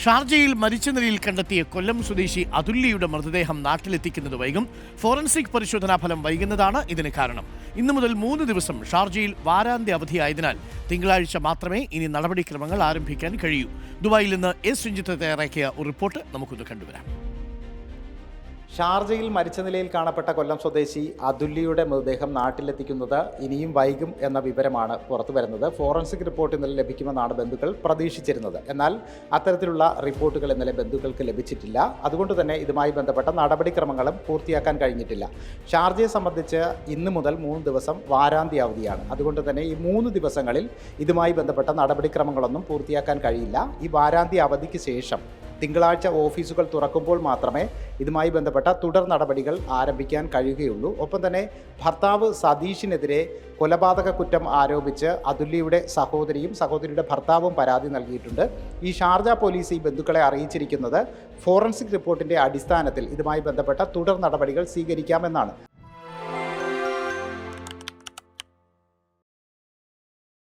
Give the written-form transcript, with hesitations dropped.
ഷാർജയിൽ മരിച്ച നിലയിൽ കണ്ടെത്തിയ കൊല്ലം സ്വദേശി അതുല്യയുടെ മൃതദേഹം നാട്ടിലെത്തിക്കുന്നത് വൈകും. ഫോറൻസിക് പരിശോധനാ ഫലം വൈകുന്നതാണ് ഇതിന് കാരണം. ഇന്നു മുതൽ 3 ദിവസം ഷാർജയിൽ വാരാന്ത്യ അവധിയായതിനാൽ തിങ്കളാഴ്ച മാത്രമേ ഇനി നടപടിക്രമങ്ങൾ ആരംഭിക്കാൻ കഴിയൂ. ദുബായിൽ നിന്ന് എസ് രഞ്ജിത്ത് തയ്യാറാക്കിയ ഒരു റിപ്പോർട്ട് നമുക്കൊന്ന് കണ്ടുവരാം. ഷാർജയിൽ മരിച്ച നിലയിൽ കാണപ്പെട്ട കൊല്ലം സ്വദേശി അതുല്യയുടെ മൃതദേഹം നാട്ടിലെത്തിക്കുന്നത് ഇനിയും വൈകും എന്ന വിവരമാണ് പുറത്തു വരുന്നത്. ഫോറൻസിക് റിപ്പോർട്ട് ഇന്നലെ ലഭിക്കുമെന്നാണ് ബന്ധുക്കൾ പ്രതീക്ഷിച്ചിരുന്നത്. എന്നാൽ അത്തരത്തിലുള്ള റിപ്പോർട്ടുകൾ ഇന്നലെ ബന്ധുക്കൾക്ക് ലഭിച്ചിട്ടില്ല. അതുകൊണ്ട് തന്നെ ഇതുമായി ബന്ധപ്പെട്ട നടപടിക്രമങ്ങളും പൂർത്തിയാക്കാൻ കഴിഞ്ഞിട്ടില്ല. ഷാർജയെ സംബന്ധിച്ച് ഇന്ന് മുതൽ 3 ദിവസം വാരാന്ത്യ അവധിയാണ്. അതുകൊണ്ട് തന്നെ ഈ 3 ദിവസങ്ങളിൽ ഇതുമായി ബന്ധപ്പെട്ട നടപടിക്രമങ്ങളൊന്നും പൂർത്തിയാക്കാൻ കഴിയില്ല. ഈ വാരാന്ത്യ അവധിക്ക് ശേഷം തിങ്കളാഴ്ച ഓഫീസുകൾ തുറക്കുമ്പോൾ മാത്രമേ ഇതുമായി ബന്ധപ്പെട്ട തുടർ നടപടികൾ ആരംഭിക്കാൻ കഴിയുകയുള്ളൂ. ഒപ്പം തന്നെ ഭർത്താവ് സതീഷിനെതിരെ കൊലപാതക കുറ്റം ആരോപിച്ച് അതുല്യയുടെ സഹോദരിയുടെ ഭർത്താവും പരാതി നൽകിയിട്ടുണ്ട്. ഈ ഷാർജ പോലീസ് ഈ ബന്ധുക്കളെ അറിയിച്ചിരിക്കുന്നത് ഫോറൻസിക് റിപ്പോർട്ടിൻ്റെ അടിസ്ഥാനത്തിൽ ഇതുമായി ബന്ധപ്പെട്ട തുടർ നടപടികൾ സ്വീകരിക്കാമെന്നാണ്.